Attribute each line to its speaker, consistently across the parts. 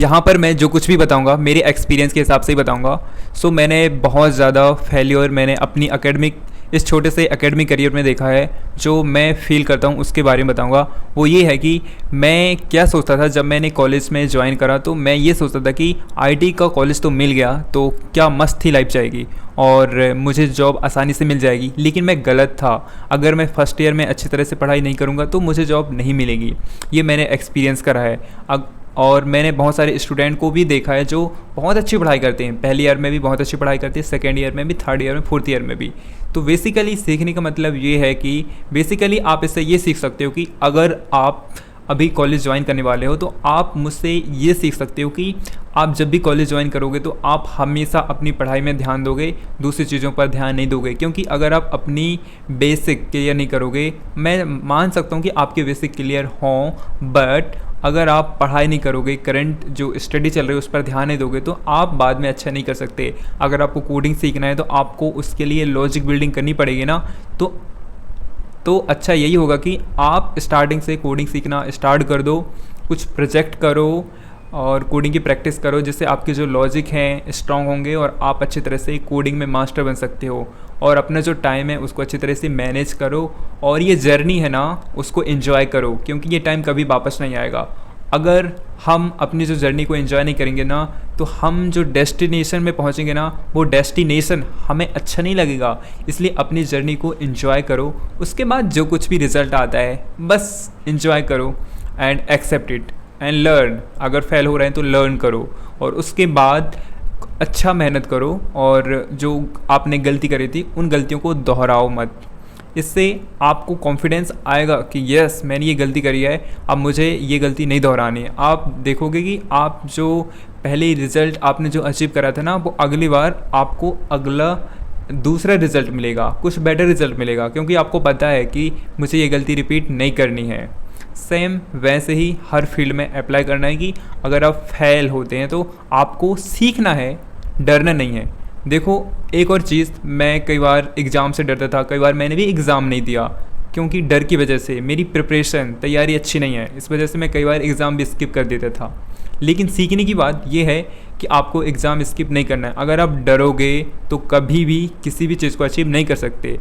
Speaker 1: यहाँ पर मैं जो कुछ भी बताऊँगा मेरे एक्सपीरियंस के हिसाब से ही बताऊँगा। सो मैंने बहुत ज़्यादा फेल्योर मैंने अपनी एकेडमिक इस छोटे से एकेडमिक करियर में देखा है। जो मैं फ़ील करता हूँ उसके बारे में बताऊँगा। वो ये है कि मैं क्या सोचता था जब मैंने कॉलेज में ज्वाइन करा, तो मैं ये सोचता था कि आईटी का कॉलेज तो मिल गया तो क्या मस्त ही लाइफ जाएगी और मुझे जॉब आसानी से मिल जाएगी। लेकिन मैं गलत था। अगर मैं फर्स्ट ईयर में अच्छी तरह से पढ़ाई नहीं करूँगा तो मुझे जॉब नहीं मिलेगी। ये मैंने एक्सपीरियंस करा है। और मैंने बहुत सारे स्टूडेंट को भी देखा है जो बहुत अच्छी पढ़ाई करते हैं, पहले ईयर में भी बहुत अच्छी पढ़ाई करते हैं, सेकेंड ईयर में भी, थर्ड ईयर में, फोर्थ ईयर में भी। तो बेसिकली सीखने का मतलब ये है कि बेसिकली आप इससे ये सीख सकते हो कि अगर आप अभी कॉलेज ज्वाइन करने वाले हो तो आप मुझसे ये सीख सकते हो कि आप जब भी कॉलेज ज्वाइन करोगे तो आप हमेशा अपनी पढ़ाई में ध्यान दोगे, दूसरी चीज़ों पर ध्यान नहीं दोगे। क्योंकि अगर आप अपनी बेसिक क्लियर नहीं करोगे, मैं मान सकता हूँ कि आपके बेसिक क्लियर हों, बट अगर आप पढ़ाई नहीं करोगे, करंट जो स्टडी चल रही है उस पर ध्यान नहीं दोगे तो आप बाद में अच्छा नहीं कर सकते। अगर आपको कोडिंग सीखना है तो आपको उसके लिए लॉजिक बिल्डिंग करनी पड़ेगी ना। तो अच्छा यही होगा कि आप स्टार्टिंग से कोडिंग सीखना स्टार्ट कर दो, कुछ प्रोजेक्ट करो और कोडिंग की प्रैक्टिस करो, जिससे आपके जो लॉजिक हैं स्ट्रांग होंगे और आप अच्छी तरह से कोडिंग में मास्टर बन सकते हो। और अपना जो टाइम है उसको अच्छी तरह से मैनेज करो और ये जर्नी है ना उसको एंजॉय करो, क्योंकि ये टाइम कभी वापस नहीं आएगा। अगर हम अपनी जो जर्नी को एंजॉय नहीं करेंगे ना तो हम जो डेस्टिनेशन में पहुंचेंगे ना वो डेस्टिनेशन हमें अच्छा नहीं लगेगा। इसलिए अपनी जर्नी को एंजॉय करो, उसके बाद जो कुछ भी रिज़ल्ट आता है बस एंजॉय करो and accept it and learn. अगर फेल हो रहे हैं तो लर्न करो और उसके बाद अच्छा मेहनत करो और जो आपने गलती करी थी उन गलतियों को दोहराओ मत। इससे आपको कॉन्फिडेंस आएगा कि यस मैंने ये गलती करी है, अब मुझे ये गलती नहीं दोहरानी है। आप देखोगे कि आप जो पहले रिज़ल्ट आपने जो अचीव करा था ना वो अगली बार आपको अगला दूसरा रिज़ल्ट मिलेगा, कुछ बेटर रिज़ल्ट मिलेगा, क्योंकि आपको पता है कि मुझे ये गलती रिपीट नहीं करनी है। सेम वैसे ही हर फील्ड में अप्लाई करना है कि अगर आप फेल होते हैं तो आपको सीखना है, डरना नहीं है। देखो एक और चीज़, मैं कई बार एग्ज़ाम से डरता था, कई बार मैंने भी एग्ज़ाम नहीं दिया क्योंकि डर की वजह से मेरी प्रिपरेशन तैयारी अच्छी नहीं है, इस वजह से मैं कई बार एग्ज़ाम भी स्किप कर देता था। लेकिन सीखने की बात यह है कि आपको एग्ज़ाम स्किप नहीं करना है। अगर आप डरोगे तो कभी भी किसी भी चीज़ को अचीव नहीं कर सकते।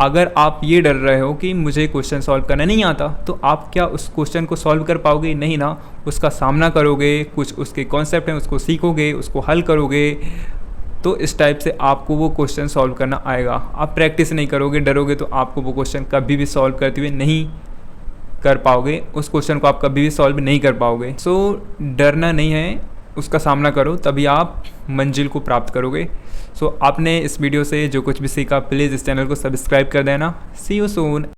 Speaker 1: अगर आप ये डर रहे हो कि मुझे क्वेश्चन सॉल्व करना नहीं आता तो आप क्या उस क्वेश्चन को सॉल्व कर पाओगे? नहीं ना। उसका सामना करोगे, कुछ उसके कॉन्सेप्ट हैं उसको सीखोगे, उसको हल करोगे, तो इस टाइप से आपको वो क्वेश्चन सॉल्व करना आएगा। आप प्रैक्टिस नहीं करोगे, डरोगे, तो आपको वो क्वेश्चन कभी भी सॉल्व करते हुए नहीं कर पाओगे, उस क्वेश्चन को आप कभी भी सॉल्व नहीं कर पाओगे। सो डरना नहीं है, उसका सामना करो, तभी आप मंजिल को प्राप्त करोगे। सो आपने इस वीडियो से जो कुछ भी सीखा प्लीज़ इस चैनल को सब्सक्राइब कर देना। सी यू सून।